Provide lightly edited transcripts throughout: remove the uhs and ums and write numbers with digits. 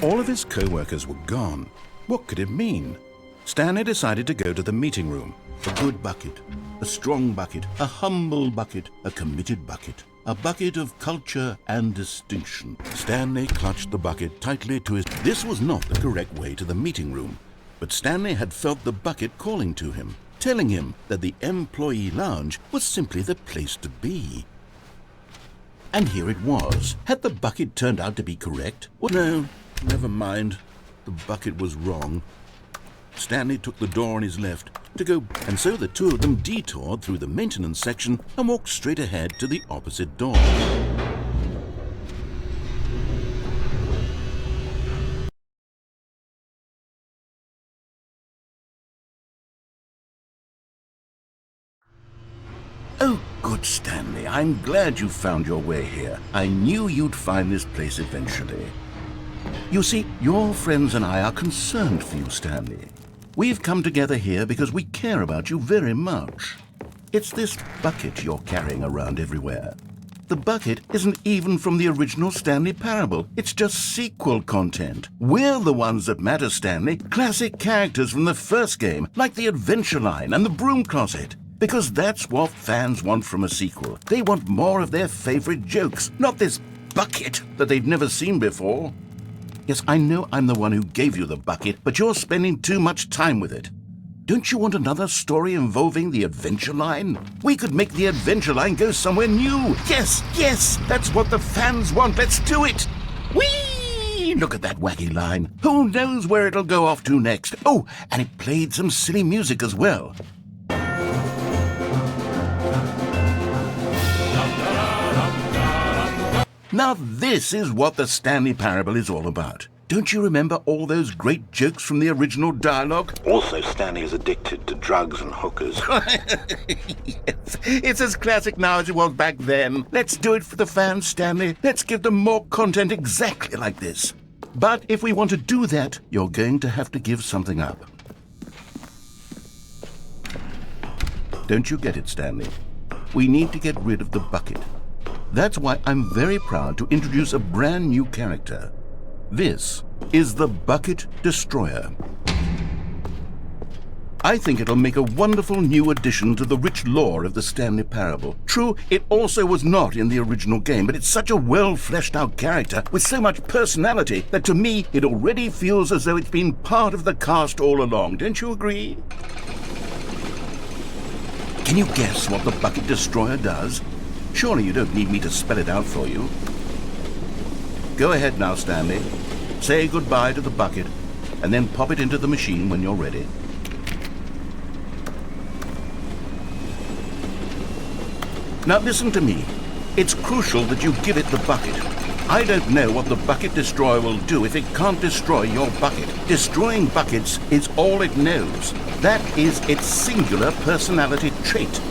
All of his co-workers were gone. What could it mean? Stanley decided to go to the meeting room. A good bucket, a strong bucket, a humble bucket, a committed bucket. A bucket of culture and distinction. Stanley clutched the bucket tightly to his... This was not the correct way to the meeting room, but Stanley had felt the bucket calling to him, telling him that the employee lounge was simply the place to be. And here it was. Had the bucket turned out to be correct? Well, no, never mind. The bucket was wrong. Stanley took the door on his left to go, and so the two of them detoured through the maintenance section and walked straight ahead to the opposite door. Oh, good Stanley, I'm glad you found your way here. I knew you'd find this place eventually. You see, your friends and I are concerned for you, Stanley. We've come together here because we care about you very much. It's this bucket you're carrying around everywhere. The bucket isn't even from the original Stanley Parable. It's just sequel content. We're the ones that matter, Stanley. Classic characters from the first game, like the Adventure Line and the Broom Closet. Because that's what fans want from a sequel. They want more of their favorite jokes, not this bucket that they've never seen before. Yes, I know I'm the one who gave you the bucket, but you're spending too much time with it. Don't you want another story involving the Adventure Line? We could make the Adventure Line go somewhere new. Yes, yes, that's what the fans want. Let's do it. Whee! Look at that wacky line. Who knows where it'll go off to next? Oh, and it played some silly music as well. Now this is what the Stanley Parable is all about. Don't you remember all those great jokes from the original dialogue? Also, Stanley is addicted to drugs and hookers. Yes, it's as classic now as it was back then. Let's do it for the fans, Stanley. Let's give them more content exactly like this. But if we want to do that, you're going to have to give something up. Don't you get it, Stanley? We need to get rid of the bucket. That's why I'm very proud to introduce a brand new character. This is the Bucket Destroyer. I think it'll make a wonderful new addition to the rich lore of the Stanley Parable. True, it also was not in the original game, but it's such a well-fleshed-out character with so much personality that to me it already feels as though it's been part of the cast all along. Don't you agree? Can you guess what the Bucket Destroyer does? Surely you don't need me to spell it out for you. Go ahead now, Stanley. Say goodbye to the bucket, and then pop it into the machine when you're ready. Now listen to me. It's crucial that you give it the bucket. I don't know what the Bucket Destroyer will do if it can't destroy your bucket. Destroying buckets is all it knows. That is its singular personality trait.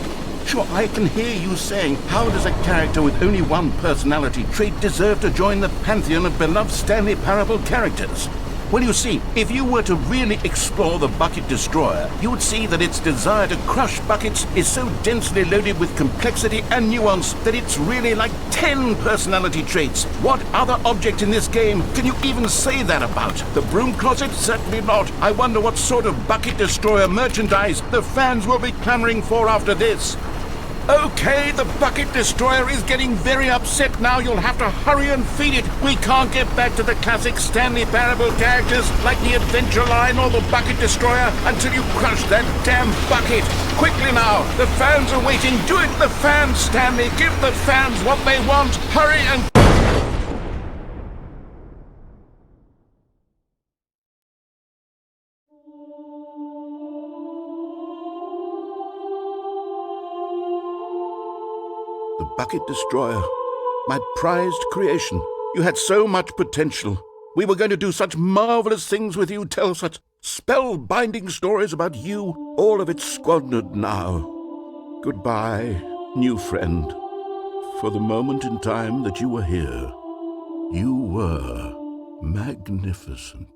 Sure, I can hear you saying, how does a character with only one personality trait deserve to join the pantheon of beloved Stanley Parable characters? Well, you see, if you were to really explore the Bucket Destroyer, you would see that its desire to crush buckets is so densely loaded with complexity and nuance that it's really like 10 personality traits. What other object in this game can you even say that about? The Broom Closet? Certainly not. I wonder what sort of Bucket Destroyer merchandise the fans will be clamoring for after this. Okay, the Bucket Destroyer is getting very upset now. You'll have to hurry and feed it. We can't get back to the classic Stanley Parable characters like the Adventure Line or the Bucket Destroyer until you crush that damn bucket. Quickly now, the fans are waiting. Do it, the fans, Stanley. Give the fans what they want. Hurry and... The Bucket Destroyer, my prized creation. You had so much potential. We were going to do such marvelous things with you, tell such spellbinding stories about you. All of it squandered now. Goodbye, new friend. For the moment in time that you were here, you were magnificent.